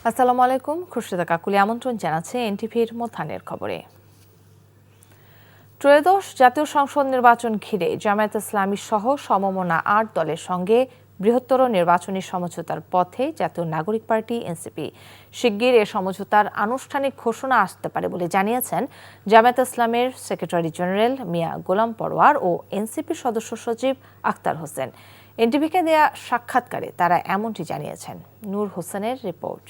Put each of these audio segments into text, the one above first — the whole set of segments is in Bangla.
আসসালামু আলাইকুম, খুরশিদা কাকুলি আমন্ত্রণ জানাচ্ছে এনটিভির মধ্যাহ্নের খবরে। ত্রয়োদশ জাতীয় সংসদ নির্বাচন ঘিরে জামায়াত ইসলামী সহ সমমনা ৮ দলের সঙ্গে বৃহত্তর নির্বাচনী সমঝোতার পথে জাতীয় নাগরিক পার্টি এনসিপি। শিগগির এ সমঝোতার আনুষ্ঠানিক ঘোষণা আসতে পারে বলে জানিয়েছেন জামায়াত ইসলামের সেক্রেটারি জেনারেল মিয়া গোলাম পরোয়ার ও এনসিপির সদস্য সচিব আখতার হোসেন। এনটিভিকে দেয়া সাক্ষাৎকারে তারা এমনটি জানিয়েছেন। নূর হোসেনের রিপোর্ট।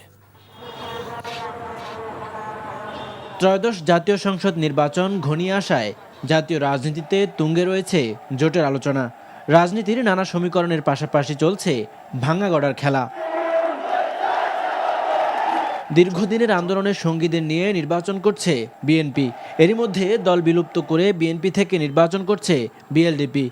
ত্রয়োদশ জাতীয় সংসদ নির্বাচন ঘনিয়ে আসায় জাতীয় রাজনীতিতে তুঙ্গে রয়েছে জোটের আলোচনা। রাজনীতির নানা সমীকরণের পাশাপাশি চলছে ভাঙা গড়ার খেলা। দীর্ঘদিনের আন্দোলনের সঙ্গীদের নিয়ে নির্বাচন করছে বিএনপি। এরই মধ্যে দল বিলুপ্ত করে বিএনপি থেকে নির্বাচন করছে বিএলডিপি।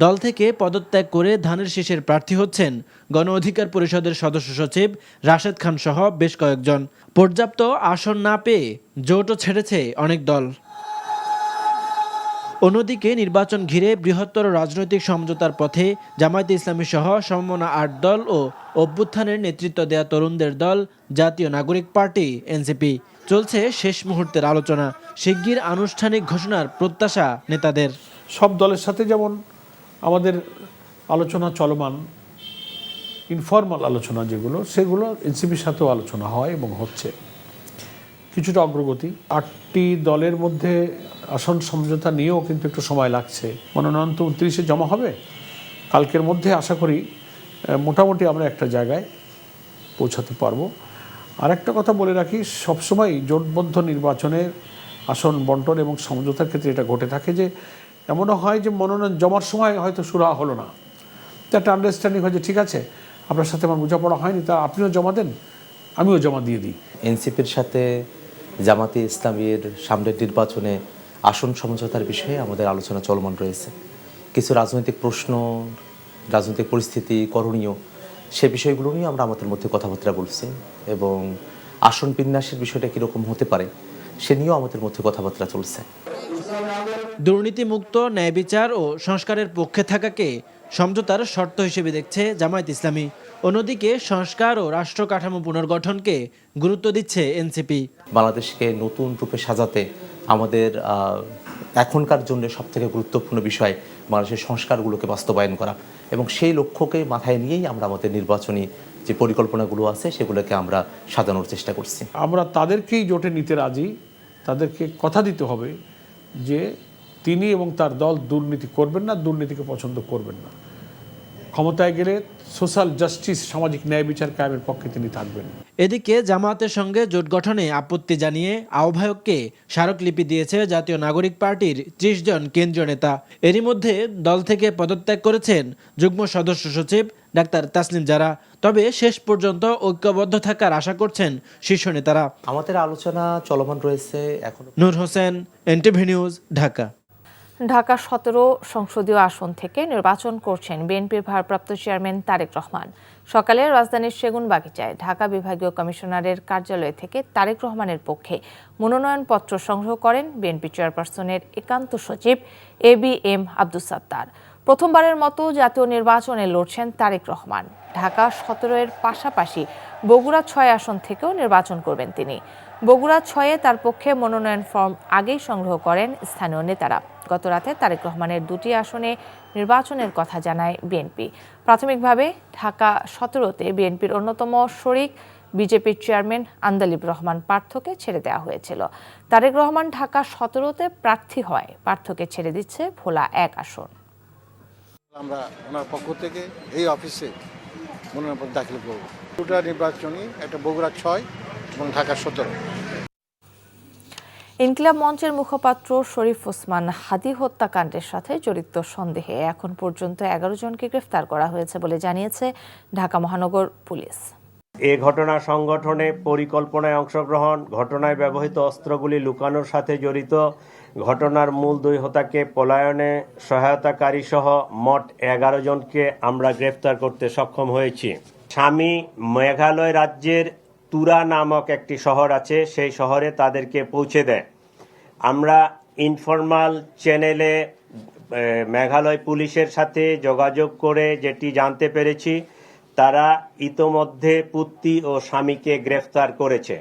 দল থেকে পদত্যাগ করে ধানের শীষের প্রার্থী হচ্ছেন গণ অধিকার পরিষদের সদস্য সচিব রাশেদ খান সহ বেশ কয়েকজন। পর্যাপ্ত আসন না পেয়ে জোটও ছেড়েছে অনেক দল। অন্যদিকে নির্বাচন ঘিরে বৃহত্তর রাজনৈতিক সমঝোতার পথে জামায়াতে ইসলামী সহ সমমনা ৮ দল ও অভ্যুত্থানের নেতৃত্ব দেয়া তরুণদের দল জাতীয় নাগরিক পার্টি এনসিপি। চলছে শেষ মুহূর্তের আলোচনা। শিগগির আনুষ্ঠানিক ঘোষণার প্রত্যাশা নেতাদের। সব দলের সাথে যেমন আমাদের আলোচনা চলমান, ইনফর্মাল আলোচনা যেগুলো, সেগুলো এনসিপির সাথেও আলোচনা হয় এবং হচ্ছে কিছুটা অগ্রগতি। ৮টি দলের মধ্যে আসন সমঝোতা নিয়েও কিন্তু একটু সময় লাগছে। মনোনয়ন তো 29-এ জমা হবে, কালকের মধ্যে আশা করি মোটামুটি আমরা একটা জায়গায় পৌঁছাতে পারবো। আর একটা কথা বলে রাখি, সবসময় জোটবদ্ধ নির্বাচনের আসন বন্টন এবং সমঝোতার ক্ষেত্রে এটা ঘটে থাকে যে এমনও হয় যে মনোনয়ন জমার সময় হয়তো সুরা হলো না, তো একটা আন্ডারস্ট্যান্ডিং হয় যে ঠিক আছে আপনার সাথে আমার বোঝাপড়া হয়নি, তা আপনিও জমা দেন, আমিও জমা দিয়ে দিই। এনসিপির সাথে জামাতে ইসলামীর সামনের নির্বাচনে আসন সমঝোতার বিষয়ে আমাদের আলোচনা চলমান রয়েছে। কিছু রাজনৈতিক প্রশ্ন, রাজনৈতিক পরিস্থিতি, করণীয়, সে বিষয়গুলো নিয়ে আমরা আমাদের মধ্যে কথাবার্তা বলছি এবং আসন বিন্যাসের বিষয়টা কীরকম হতে পারে সে নিয়েও আমাদের মধ্যে কথাবার্তা চলছে। দুর্নীতিমুক্ত ন্যায় বিচার ও সংস্কারের পক্ষে থাকাকে সমঝোতার শর্ত হিসেবে দেখছে জামায়াত ইসলামী। অন্যদিকে সংস্কার ও রাষ্ট্র কাঠামো পুনর্গঠনকে গুরুত্ব দিচ্ছে এনসিপি। বাংলাদেশকে নতুন রূপে সাজাতে আমাদের এখনকার জন্য সবথেকে গুরুত্বপূর্ণ বিষয় বাংলাদেশের সংস্কারগুলোকে বাস্তবায়ন করা এবং সেই লক্ষ্যকে মাথায় নিয়েই আমরা আমাদের নির্বাচনী যে পরিকল্পনাগুলো আছে সেগুলোকে আমরা সাজানোর চেষ্টা করছি। আমরা তাদেরকেই জোটে নিতে রাজি। তাদেরকে কথা দিতে হবে যে তিনি এবং তার দল দুর্নীতি করবেন না, দুর্নীতিকে পছন্দ করবেন না। ক্ষমতায় গেলে সোশ্যাল জাস্টিস, সামাজিক ন্যায় বিচার কায়েমের পক্ষে তিনি থাকবেন। এদিকে জামায়াতের সঙ্গে জোট গঠনে আপত্তি জানিয়ে আহ্বায়ককে স্মারকলিপি দিয়েছে জাতীয় নাগরিক পার্টির 30 জন কেন্দ্রীয় নেতা। এরই মধ্যে দল থেকে পদত্যাগ করেছেন যুগ্ম সদস্য সচিব ডাক্তার তাসনিম জারা। তবে শেষ পর্যন্ত ঐক্যবদ্ধ থাকার আশা করছেন শীর্ষ নেতারা। আমাদের আলোচনা চলমান রয়েছে এখন। নূর হোসেন, এনটিভি নিউজ, ঢাকা। ঢাকা 17 সংসদীয় আসন থেকে নির্বাচন করছেন বিএনপির ভারপ্রাপ্ত চেয়ারম্যান তারেক রহমান। সকালে রাজধানীর সেগুনবাগিচায় ঢাকা বিভাগীয় কমিশনারের কার্যালয় থেকে তারেক রহমানের পক্ষে মনোনয়নপত্র সংগ্রহ করেন বিএনপি চেয়ারপারসনের একান্ত সচিব ABM আব্দুস সাত্তার। প্রথমবারের মতো জাতীয় নির্বাচনে লড়ছেন তারেক রহমান। ঢাকা 17-এর পাশাপাশি বগুড়া 6 আসন থেকেও নির্বাচন করবেন তিনি। বগুড়া 6-এ তার পক্ষে মনোনয়ন ফর্ম আগেই সংগ্রহ করেন স্থানীয় নেতারা। গতরাতে তারেক রহমানের 2টি আসনে নির্বাচনের কথা জানায় বিএনপি। প্রাথমিকভাবে ঢাকা 17-তে বিএনপির অন্যতম শরিক বিজেপির চেয়ারম্যান আন্দালিব রহমান পার্থকে ছেড়ে দেওয়া হয়েছিল। তারেক রহমান ঢাকা 17-তে প্রার্থী হয়, পার্থকে ছেড়ে দিচ্ছে ভোলা 1 আসন। আমরা ওনার পক্ষ থেকে এই অফিসে মনোনয়নপত্র দাখিল করব। দুটা নির্বাচনী, একটা বগুড়া 6 এবং ঢাকা 17। ইনকিলাব মঞ্চের মুখপাত্র শরীফ ওসমান হাদি হত্যাকাণ্ডের সাথে জড়িত সন্দেহে এখন পর্যন্ত 11 জনকে গ্রেফতার করা হয়েছে বলে জানিয়েছে ঢাকা মহানগর পুলিশ। এ ঘটনা সংগঠনে পরিকল্পনায় অংশগ্রহণ, ঘটনায় ব্যবহৃত অস্ত্রগুলি লুকানোর সাথে জড়িত, ঘটনার মূল 2 হোতাকে পলায়নে সহায়তাকারী সহ মোট 11 জনকে আমরা গ্রেফতার করতে সক্ষম হয়েছি। স্বামী মেঘালয় রাজ্যের তুরা নামক একটি শহর আছে, সেই শহরে তাদেরকে পৌঁছে দেয়। আমরা ইনফরমাল চ্যানেলে মেঘালয় পুলিশের সাথে যোগাযোগ করে যেটি জানতে পেরেছি, তারা ইতোমধ্যে পুত্রী ও স্বামীকে গ্রেফতার করেছে।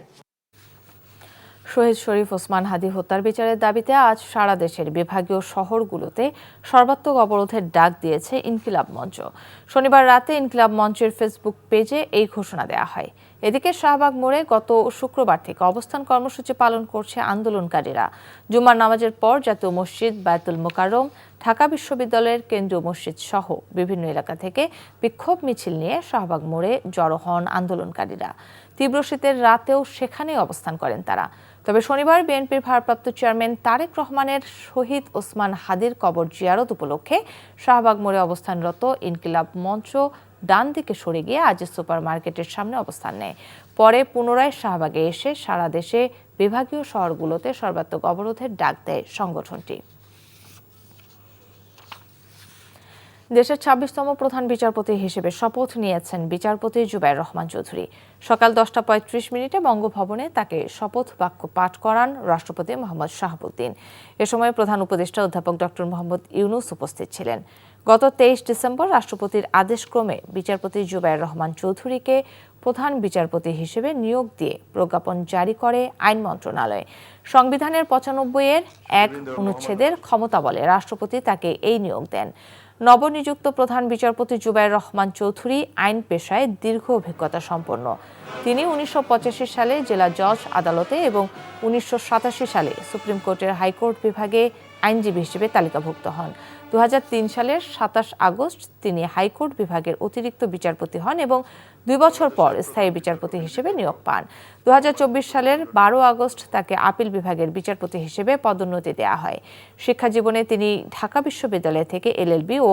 শহীদ শরীফ ওসমান হাদী হত্যার বিচারের দাবিতে আজ সারা দেশের বিভাগীয় শহরগুলোতে সর্বাত্মক অবরোধের ডাক দিয়েছে ইনকিলাব মঞ্চ। শনিবার রাতে ইনকিলাব মঞ্চের ফেসবুক পেজে এই ঘোষণা দেওয়া হয়। এদিকে শাহবাগ মোড়ে গত শুক্রবার থেকে অবস্থান কর্মসূচি পালন করছে আন্দোলনকারীরা। জুমার নামাজের পর জাতীয় মসজিদ, বায়তুল মোকাররম, ঢাকা বিশ্ববিদ্যালয়ের কেন্দ্রীয় মসজিদ সহ বিভিন্ন এলাকা থেকে বিক্ষোভ মিছিল নিয়ে শাহবাগ মোড়ে জড়ো হন আন্দোলনকারীরা। তীব্র শীতের রাতেও সেখানেই অবস্থান করেন তারা। তবে শনিবার বিএনপির ভারপ্রাপ্ত চেয়ারম্যান তারেক রহমানের শহীদ ওসমান হাদীর কবর জিয়ারত উপলক্ষে শাহবাগ মোড়ে অবস্থানরত ইনকিলাব মঞ্চ ডান দিকে সরে গিয়ে আজিজ সুপার মার্কেটের সামনে অবস্থান নেয়। পরে পুনরায় শাহবাগে এসে সারা দেশে বিভাগীয় শহরগুলোতে সর্বাত্মক অবরোধের ডাক দেয় সংগঠনটি। দেশের ২৬তম প্রধান বিচারপতি হিসেবে শপথ নিয়েছেন বিচারপতি জুবায়ের রহমান চৌধুরী। সকাল ১০টা ৩৫ বঙ্গভবনে তাকে শপথ বাক্য পাঠ করান রাষ্ট্রপতি মোহাম্মদ শাহাবুদ্দিন। এ সময় প্রধান উপদেষ্টা অধ্যাপক ডক্টর মোহাম্মদ ইউনূস উপস্থিত ছিলেন। গত ২৩ ডিসেম্বর রাষ্ট্রপতির আদেশক্রমে বিচারপতি জুবায়ের রহমান চৌধুরীকে প্রধান বিচারপতি হিসেবে নিয়োগ দিয়ে প্রজ্ঞাপন জারি করে আইন মন্ত্রণালয়। সংবিধানের ৯৫-১ অনুচ্ছেদের ক্ষমতা বলে রাষ্ট্রপতি তাকে এই নিয়োগ দেন। নবনিযুক্ত প্রধান বিচারপতি জুবায়ের রহমান চৌধুরী আইন পেশায় দীর্ঘ অভিজ্ঞতা সম্পন্ন। তিনি ১৯৮৫ সালে জেলা জজ আদালতে এবং ১৯৮৭ সালে সুপ্রিম কোর্টের হাইকোর্ট বিভাগে আইনজীবী হিসেবে তালিকাভুক্ত হন। ২০০৩ সালের ২৭ আগস্ট তিনি হাইকোর্ট বিভাগের অতিরিক্ত বিচারপতি হন এবং ২ বছর পর স্থায়ী বিচারপতি হিসেবে নিয়োগ পান। ২০২৪ সালের ১২ আগস্ট তাকে আপিল বিভাগের বিচারপতি হিসেবে পদোন্নতি দেওয়া হয়। শিক্ষা জীবনে তিনি ঢাকা বিশ্ববিদ্যালয় থেকে এলএলবি ও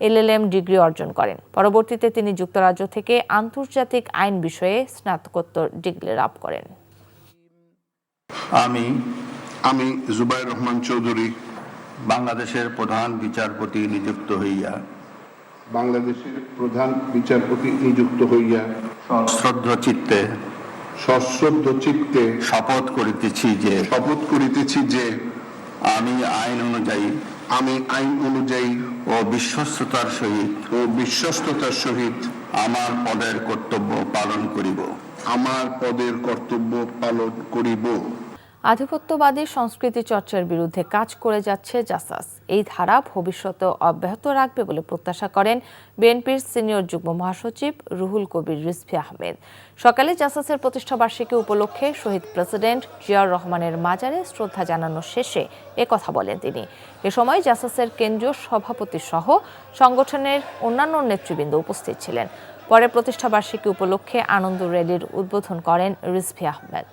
এলএলএম ডিগ্রি অর্জন করেন। পরবর্তীতে তিনি যুক্তরাজ্য থেকে আন্তর্জাতিক আইন বিষয়ে স্নাতকোত্তর ডিগ্রি লাভ করেন। আমি জুবায়ের রহমান চৌধুরী বাংলাদেশের প্রধান বিচারপতি নিযুক্ত হইয়া সশ্রদ্ধ চিত্তে শপথ করিতেছি যে আমি আইন অনুযায়ী ও বিশ্বস্ততার সহিত আমার পদের কর্তব্য পালন করিব। আধিপত্যবাদী সংস্কৃতি চর্চার বিরুদ্ধে কাজ করে যাচ্ছে জাসাস। এই ধারা ভবিষ্যতে অব্যাহত রাখবে বলে প্রত্যাশা করেন বিএনপির সিনিয়র যুগ্ম মহাসচিব রুহুল কবির রিজভী আহমেদ। সকালে জাসাসের প্রতিষ্ঠাবার্ষিকী উপলক্ষে শহীদ প্রেসিডেন্ট জিয়াউর রহমানের মাজারে শ্রদ্ধা জানানোর শেষে একথা বলেন তিনি। এ সময় জাসাসের কেন্দ্রীয় সভাপতি সহ সংগঠনের অন্যান্য নেতৃবৃন্দ উপস্থিত ছিলেন। পরে প্রতিষ্ঠাবার্ষিকী উপলক্ষে আনন্দ র্যালির উদ্বোধন করেন রিজভী আহমেদ।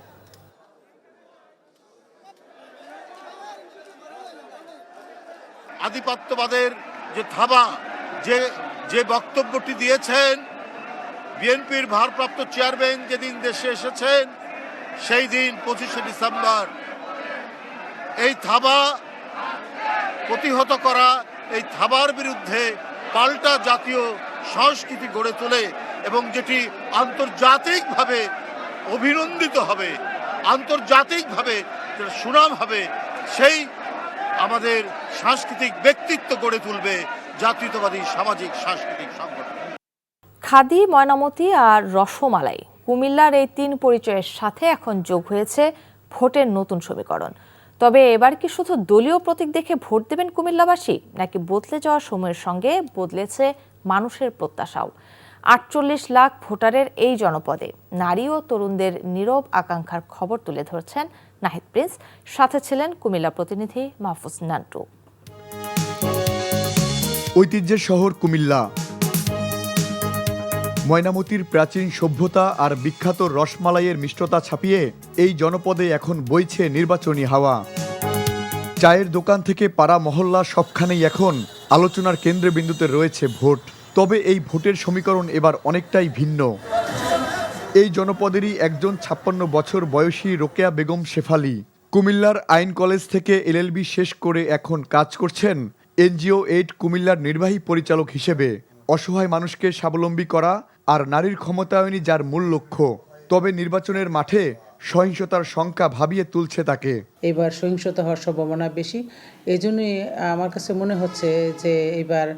আধিপত্যবাদের যে থাবা যে বক্তব্যটি দিয়েছেন বিএনপির ভারপ্রাপ্ত চেয়ারম্যান যেদিন দেশে এসেছেন সেই দিন ২৫শে ডিসেম্বর, এই থাবা প্রতিহত করা, এই থাবার বিরুদ্ধে পাল্টা জাতীয় সংস্কৃতি গড়ে তোলে এবং যেটি আন্তর্জাতিকভাবে অভিনন্দিত হবে, আন্তর্জাতিকভাবে সুনাম হবে, সেই আমাদের সাংস্কৃতিক ব্যক্তিত্ব গড়ে তুলবে জাতীয়তাবাদী সামাজিক সাংস্কৃতিক সংগঠন। খাদি, ময়নামতি আর রসমালাই, কুমিল্লার এই ৩ পরিচয়ের সাথে এখন যোগ হয়েছে ভোটের নতুন সমীকরণ। তবে এবার কি শুধু দলীয় প্রতীক দেখে ভোট দেবেন কুমিল্লাবাসী, নাকি বদলে যাওয়া সময়ের সঙ্গে বদলেছে মানুষের প্রত্যাশাও? ৪৮ লাখ ভোটারের এই জনপদে নারী ও তরুণদের নীরব আকাঙ্ক্ষার খবর তুলে ধরছেন নাহিদ প্রিন্স। সাথে ছিলেন কুমিল্লা প্রতিনিধি মাহফুজ নান্টু। ঐতিহ্যের শহর কুমিল্লা, ময়নামতির প্রাচীন সভ্যতা আর বিখ্যাত রসমালাইয়ের মিষ্টতা ছাপিয়ে এই জনপদে এখন বইছে নির্বাচনী হাওয়া। চায়ের দোকান থেকে পাড়া মহল্লা সবখানেই এখন আলোচনার কেন্দ্রবিন্দুতে রয়েছে ভোট। তবে এই ভোটের সমীকরণ এবার অনেকটাই ভিন্ন। এই জনপদেরই একজন ৫৬ বছর বয়সী রোকেয়া বেগম শেফালি কুমিল্লার আইন কলেজ থেকে এলএলবি শেষ করে এখন কাজ করছেন এনজিও ৮ কুমিল্লার নির্বাহী পরিচালক হিসেবে। অসহায় মানুষকে স্বাবলম্বী করা আর নারীর ক্ষমতায়নই যার মূল লক্ষ্য। তবে নির্বাচনের মাঠে সহিংসতার সংখ্যা ভাবিয়ে তুলছে তাকে। এবার সহিংসতা হওয়ার সম্ভাবনা বেশি, এই জন্যই আমার কাছে মনে হচ্ছে যে এবার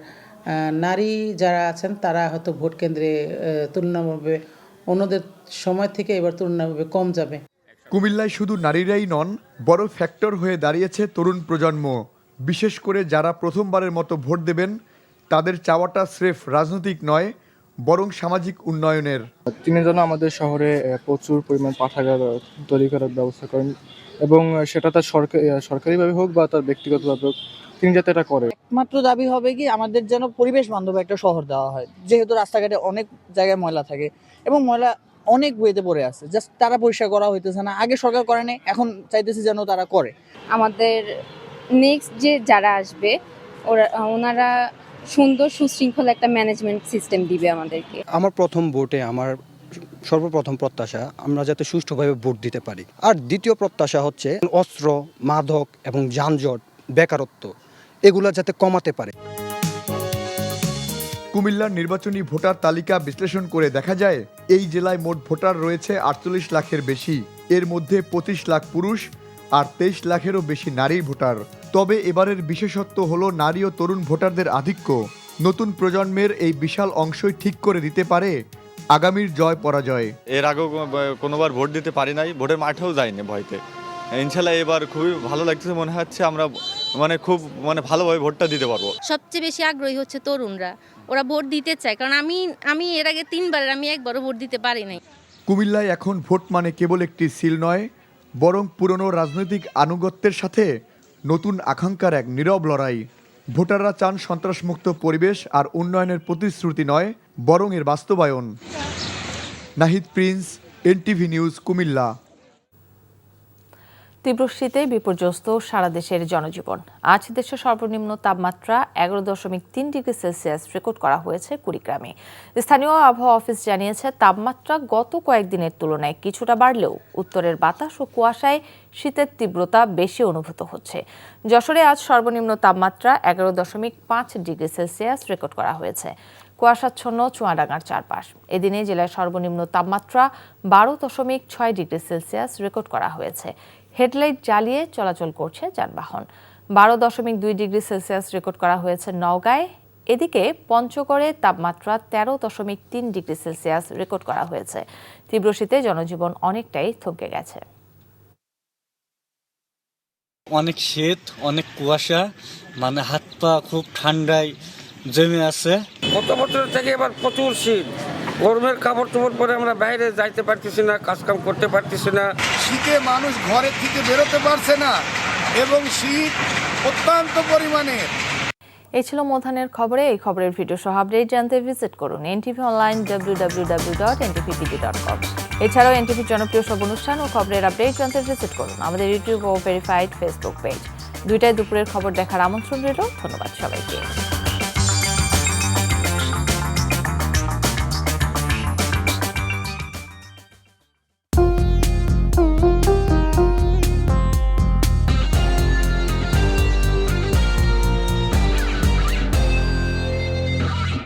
নারী যারা আছেন তারা হয়তো ভোট কেন্দ্রে তুলনাভাবে অন্যদের সময় থেকে এবার তুলনাভাবে কম যাবে। কুমিল্লায় শুধু নারীরাই নন, বড় ফ্যাক্টর হয়ে দাঁড়িয়েছে তরুণ প্রজন্ম। বিশেষ করে যারা প্রথমবারের মতো ভোট দেবেন, তাদের চাওয়াটা স্রেফ রাজনৈতিক নয়, বরং সামাজিক উন্নয়নের। তিনি যেন আমাদের শহরে প্রচুর পরিমাণ পাঠাগার তৈরি করার ব্যবস্থা করেন এবং সেটা তার সরকারিভাবে হোক বা তার ব্যক্তিগতভাবে হোক, তিনি যাতে এটা করে। একমাত্র দাবি হবে কি আমাদের যেন পরিবেশ বান্ধব একটা শহর দেওয়া হয়, যেহেতু রাস্তাঘাটে অনেক জায়গায় ময়লা থাকে এবং ময়লা অনেক ওয়েতে পড়ে আছে, জাস্ট তারা পরিষ্কার করা হইতেছে না। আগে সরকার করে নাই, এখন চাইতেছি যেন তারা করে। আমাদের নেক্সট যে যারা আসবে ওনারা সুন্দর সুশৃঙ্খল একটা ম্যানেজমেন্ট সিস্টেম দিবে আমাদেরকে। আমার প্রথম ভোটে আমার সর্বপ্রথম প্রত্যাশা আমরা যাতে সুষ্ঠুভাবে ভোট দিতে পারি, আর দ্বিতীয় প্রত্যাশা হচ্ছে অস্ত্র, মাদক এবং যানজট, বেকারত্ব এগুলো যাতে কমাতে পারে। কুমিল্লার নির্বাচনী ভোটার তালিকা বিশ্লেষণ করে দেখা যায়, এই জেলায় মোট ভোটার রয়েছে 48 লাখের বেশি। এর মধ্যে 25 লাখ পুরুষ আর 23 লাখেরও বেশি নারী ভোটার। তবে এবারের বিশেষত্ব হলো নারী ও তরুণ ভোটারদের আধিক্য। নতুন প্রজন্মের এই বিশাল অংশই ঠিক করে দিতে পারে আগামীর জয় পরাজয়। এর আগেও কোনোবার ভোট দিতে পারি নাই, ভোটের মাঠেও যাইনি ভয়তে। ইনশাল্লাহ এবার খুবই ভালো লাগতেছে, মনে হচ্ছে আমরা খুব ভালোভাবে ভোটটা দিতে পারবো। সবচেয়ে বেশি আগ্রহী হচ্ছে তরুণরা, ওরা ভোট দিতে চায়, কারণ আমি এর আগে 3বার আমি একবারও ভোট দিতে পারি নাই। কুমিল্লায় এখন ভোট মানে কেবল একটি সিল নয়, বরং পুরনো রাজনৈতিক আনুগত্যের সাথে নতুন আকাঙ্ক্ষার এক নীরব লড়াই। ভোটাররা চান সন্ত্রাসমুক্ত পরিবেশ আর উন্নয়নের প্রতিশ্রুতি নয়, বরং এর বাস্তবায়ন। Nahid Prince, NTV news, Comilla. তীব্র শীতে বিপর্যস্ত সারা দেশের জনজীবন। আজ দেশের সর্বনিম্ন তাপমাত্রা 11.3 ডিগ্রি সেলসিয়াস রেকর্ড করা হয়েছে কুড়িগ্রামে। স্থানীয় আবহাওয়া অফিস জানিয়েছে, তাপমাত্রা গত কয়েকদিনের তুলনায় কিছুটা বাড়লেও উত্তরের বাতাস ও কুয়াশায় শীতের তীব্রতা বেশি অনুভূত হচ্ছে। যশোরে আজ সর্বনিম্ন তাপমাত্রা 11.5 ডিগ্রি সেলসিয়াস রেকর্ড করা হয়েছে। কুয়াশাচ্ছন্ন চুয়াডাঙ্গার চারপাশ। এদিনে জেলার সর্বনিম্ন তাপমাত্রা 12.6 ডিগ্রি সেলসিয়াস রেকর্ড করা হয়েছে। হেডলাইট জ্বালিয়ে চলাচল করছে যানবাহন। 12.2 ডিগ্রি সেলসিয়াস রেকর্ড করা হয়েছে নওগাঁয়। এদিকে পঞ্চগড়ে তাপমাত্রা 13.3 ডিগ্রি সেলসিয়াস রেকর্ড করা হয়েছে। তীব্র শীতে জনজীবন অনেকটাই থমকে গেছে। অনেক শীত, অনেক কুয়াশা, হাত পা খুব ঠান্ডায় জমে আছে। গত বছর থেকে এবার প্রচুর শীত, গরমের কাপড় চোপড় পরে আমরা বাইরে যাইতে পারতেছি না, কাজকাম করতে পারতেছি না। শীতে মানুষ ঘরের থেকে বেরোতে পারছে না এবং শীত অত্যন্ত পরিমাণে। এই ছিল মধ্যাহ্নের খবরে। এই খবরের ভিডিও সহ আপডেট জানতে ভিজিট করুন এনটিভি অনলাইন www.ntvpd.com। এছাড়াও এনটিভির জনপ্রিয় সব অনুষ্ঠান ও খবরের আপডেট জানতে ভিজিট করুন আমাদের ইউটিউব ও ভেরিফাইড ফেসবুক পেজ। দুইটায় দুপুরের খবর দেখার আমন্ত্রণ রইল। ধন্যবাদ সবাইকে।